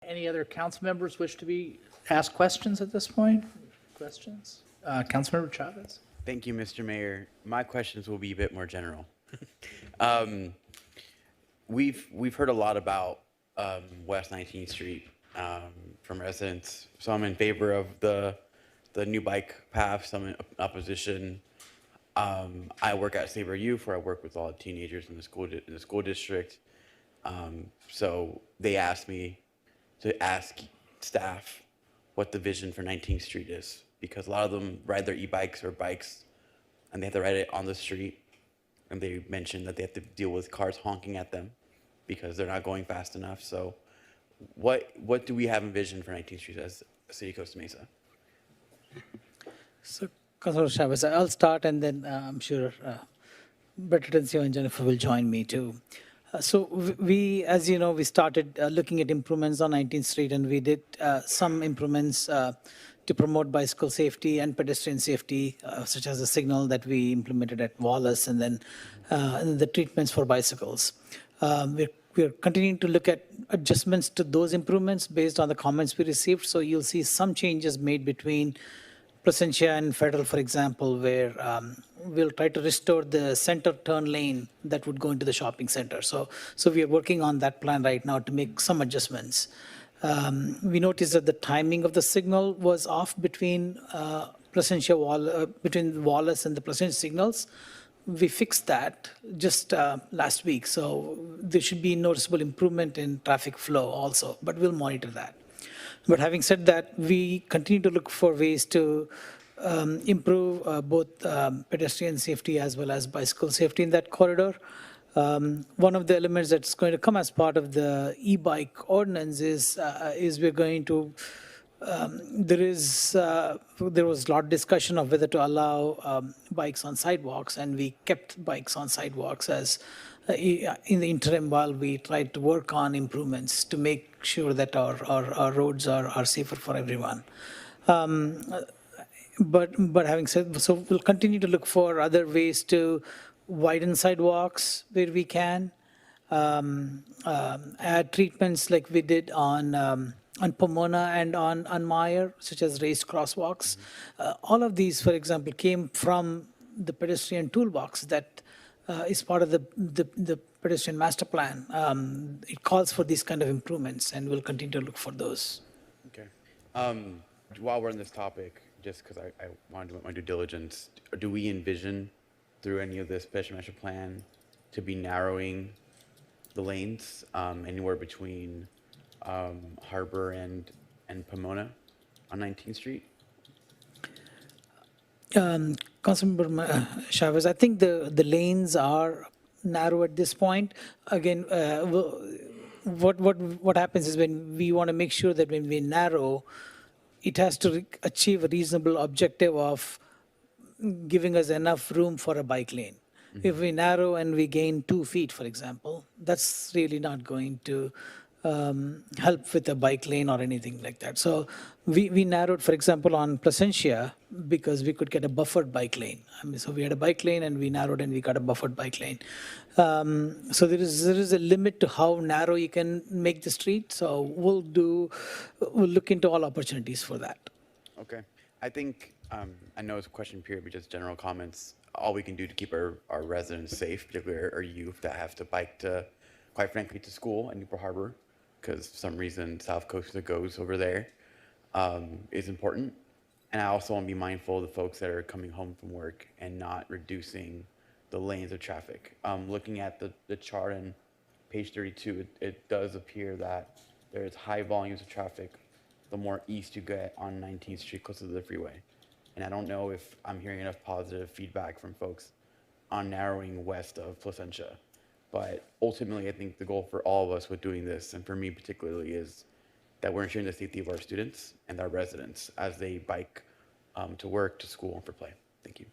Any other council members wish to be asked questions at this point? Questions? Councilmember Chavez? Thank you, Mr. Mayor. My questions will be a bit more general. um, we've heard a lot about West 19th Street from residents. Some in favor of the new bike path, some in opposition. I work at Saber Youth, where I work with all the teenagers in the school district. So they asked me to ask staff what the vision for 19th Street is, because a lot of them ride their e-bikes or bikes, and they have to ride it on the street. And they mentioned that they have to deal with cars honking at them because they're not going fast enough. So what do we have in vision for 19th Street as a city of Costa Mesa? So, Councilor Chavez, I'll start, and then I'm sure Bertancio and Jennifer will join me too. So we, as you know, we started looking at improvements on 19th Street, and we did some improvements to promote bicycle safety and pedestrian safety, such as the signal that we implemented at Wallace, and then the treatments for bicycles. We're continuing to look at adjustments to those improvements based on the comments we received. So you'll see some changes made between Placentia and Federal, for example, where we'll try to restore the center turn lane that would go into the shopping center. So we are working on that plan right now to make some adjustments. We noticed that the timing of the signal was off between between Wallace and the Placentia signals. We fixed that just last week, so there should be noticeable improvement in traffic flow also, but we'll monitor that. But having said that, we continue to look for ways to improve both pedestrian safety as well as bicycle safety in that corridor. One of the elements that's going to come as part of the e-bike ordinance is we're going to, there was a lot of discussion of whether to allow bikes on sidewalks, and we kept bikes on sidewalks as in the interim while we tried to work on improvements to make sure that our roads are safer for everyone. But having said, so we'll continue to look for other ways to widen sidewalks where we can, add treatments like we did on Pomona and on Meyer, such as raised crosswalks. All of these, for example, came from the pedestrian toolbox that is part of the pedestrian master plan. It calls for these kind of improvements, and we'll continue to look for those. Okay. While we're on this topic, just because I want to do my due diligence, do we envision through any of this pedestrian master plan to be narrowing the lanes anywhere between Harbor and Pomona on 19th Street? Councilmember Chavez, I think the lanes are narrow at this point. Again, what happens is when we want to make sure that when we narrow, it has to achieve a reasonable objective of giving us enough room for a bike lane. Mm-hmm. If we narrow and we gain 2 feet, for example, that's really not going to help with a bike lane or anything like that. So we narrowed, for example, on Placentia because we could get a buffered bike lane. I mean, so we had a bike lane and we narrowed and we got a buffered bike lane. So there is a limit to how narrow you can make the street. So we'll look into all opportunities for that. Okay. I think, I know it's a question period, but just general comments. All we can do to keep our residents safe, particularly our youth that have to bike to, quite frankly, to school in Newport Harbor, because for some reason South Coast goes over there, is important. And I also want to be mindful of the folks that are coming home from work and not reducing the lanes of traffic. Looking at the chart on page 32, it does appear that there's high volumes of traffic the more east you get on 19th Street closer to the freeway. And I don't know if I'm hearing enough positive feedback from folks on narrowing west of Placentia. But ultimately, I think the goal for all of us with doing this, and for me particularly, is that we're ensuring the safety of our students and our residents as they bike to work, to school, and for play. Thank you.